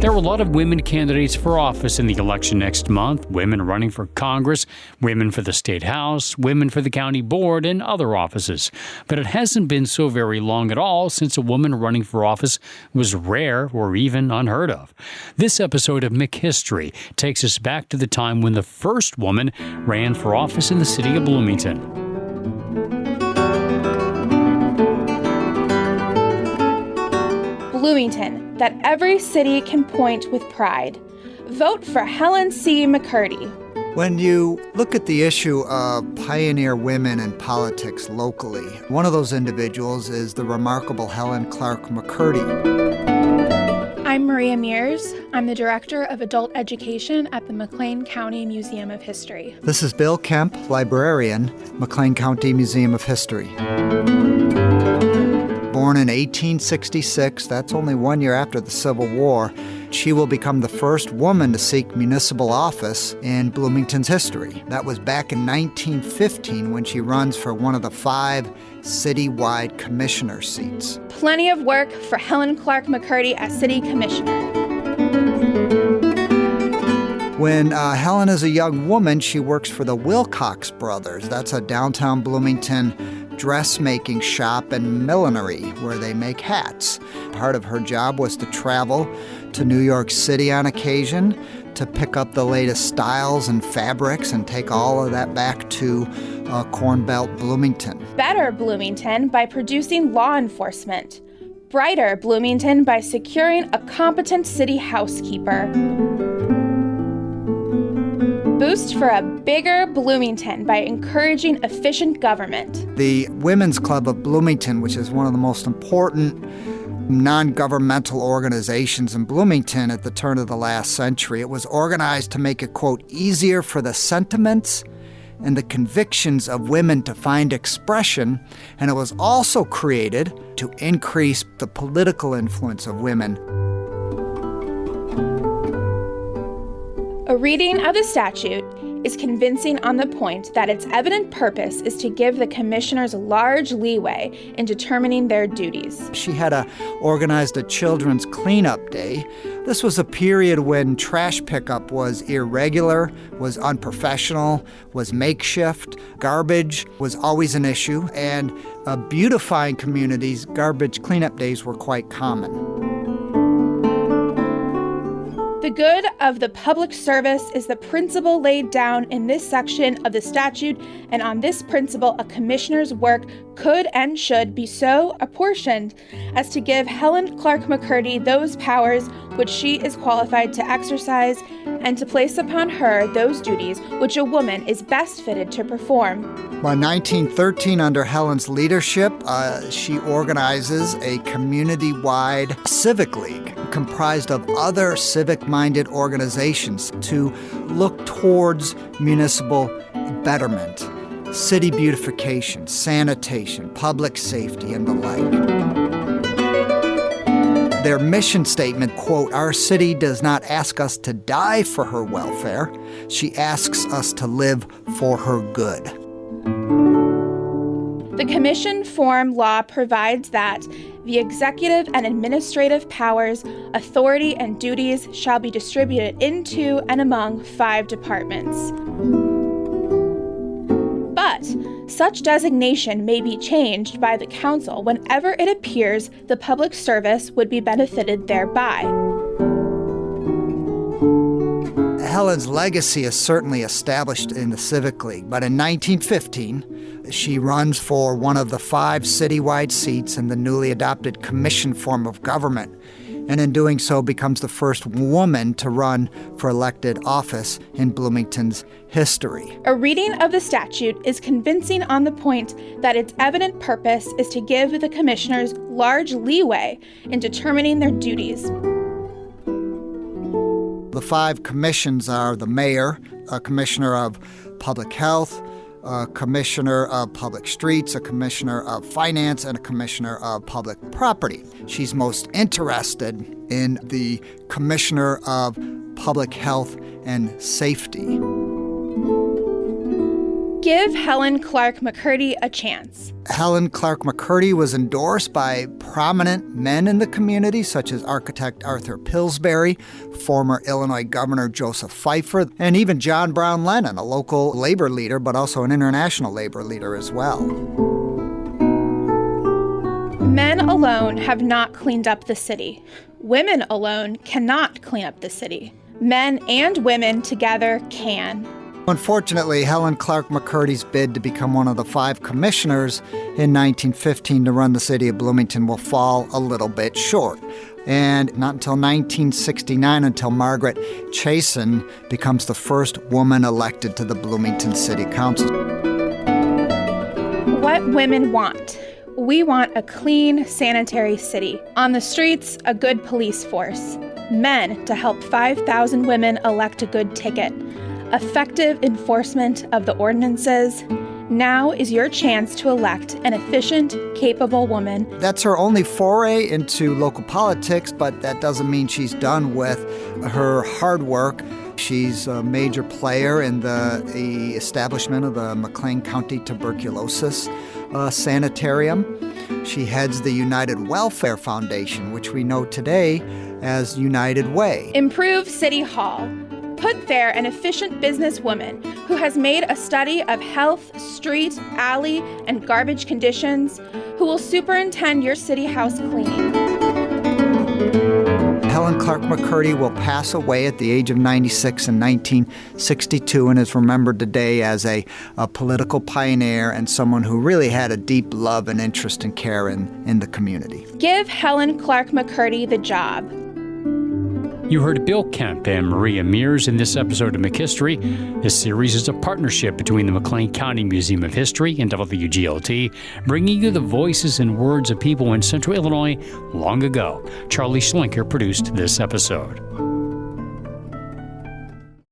There are a lot of women candidates for office in the election next month. Women running for Congress, women for the state house, women for the county board, and other offices. But it hasn't been so very long at all since a woman running for office was rare or even unheard of. This episode of McHistory takes us back to the time when the first woman ran for office in the city of Bloomington. Bloomington, that every city can point with pride. Vote for Helen C. McCurdy. When you look at the issue of pioneer women in politics locally, one of those individuals is the remarkable Helen Clark McCurdy. I'm Maria Mears. I'm the Director of Adult Education at the McLean County Museum of History. This is Bill Kemp, librarian, McLean County Museum of History. Born in 1866, that's only 1 year after the Civil War, she will become the first woman to seek municipal office in Bloomington's history. That was back in 1915 when she runs for one of the 5 citywide commissioner seats. Plenty of work for Helen Clark McCurdy as city commissioner. When Helen is a young woman, she works for the Wilcox Brothers. That's a downtown Bloomington dressmaking shop and millinery where they make hats. Part of her job was to travel to New York City on occasion to pick up the latest styles and fabrics and take all of that back to Corn Belt Bloomington. Better Bloomington by producing law enforcement. Brighter Bloomington by securing a competent city housekeeper. Boost for a bigger Bloomington by encouraging efficient government. The Women's Club of Bloomington, which is one of the most important non-governmental organizations in Bloomington at the turn of the last century, it was organized to make it, quote, easier for the sentiments and the convictions of women to find expression, and it was also created to increase the political influence of women. A reading of the statute is convincing on the point that its evident purpose is to give the commissioners large leeway in determining their duties. She had organized a children's cleanup day. This was a period when trash pickup was irregular, was unprofessional, was makeshift. Garbage was always an issue, and beautifying communities, garbage cleanup days were quite common. The good of the public service is the principle laid down in this section of the statute, and on this principle a commissioner's work could and should be so apportioned as to give Helen Clark McCurdy those powers which she is qualified to exercise, and to place upon her those duties which a woman is best fitted to perform. By 1913, under Helen's leadership, she organizes a community-wide civic league comprised of other civic-minded organizations to look towards municipal betterment, city beautification, sanitation, public safety, and the like. Their mission statement, quote, "Our city does not ask us to die for her welfare. She asks us to live for her good." The commission form law provides that the executive and administrative powers, authority, and duties shall be distributed into and among 5 departments. But such designation may be changed by the council whenever it appears the public service would be benefited thereby. Helen's legacy is certainly established in the Civic League, but in 1915, she runs for one of the 5 citywide seats in the newly adopted commission form of government, and in doing so becomes the first woman to run for elected office in Bloomington's history. A reading of the statute is convincing on the point that its evident purpose is to give the commissioners large leeway in determining their duties. The 5 commissions are the mayor, a commissioner of public health, a commissioner of public streets, a commissioner of finance, and a commissioner of public property. She's most interested in the commissioner of public health and safety. Give Helen Clark McCurdy a chance. Helen Clark McCurdy was endorsed by prominent men in the community, such as architect Arthur Pillsbury, former Illinois Governor Joseph Fifer, and even John Brown Lennon, a local labor leader, but also an international labor leader as well. Men alone have not cleaned up the city. Women alone cannot clean up the city. Men and women together can. Unfortunately, Helen Clark McCurdy's bid to become one of the 5 commissioners in 1915 to run the city of Bloomington will fall a little bit short. And not until 1969, until Margaret Chasen becomes the first woman elected to the Bloomington City Council. What women want. We want a clean, sanitary city. On the streets, a good police force. Men to help 5,000 women elect a good ticket. Effective enforcement of the ordinances. Now is your chance to elect an efficient, capable woman. That's her only foray into local politics, but that doesn't mean she's done with her hard work. She's a major player in the establishment of the McLean County Tuberculosis Sanitarium. She heads the United Welfare Foundation, which we know today as United Way. Improve City Hall. Put there an efficient businesswoman who has made a study of health, street, alley, and garbage conditions, who will superintend your city house cleaning. Helen Clark McCurdy will pass away at the age of 96 in 1962 and is remembered today as a political pioneer and someone who really had a deep love and interest and care in the community. Give Helen Clark McCurdy the job. You heard Bill Kemp and Maria Mears in this episode of McHistory. This series is a partnership between the McLean County Museum of History and WGLT, bringing you the voices and words of people in Central Illinois long ago. Charlie Schlinker produced this episode.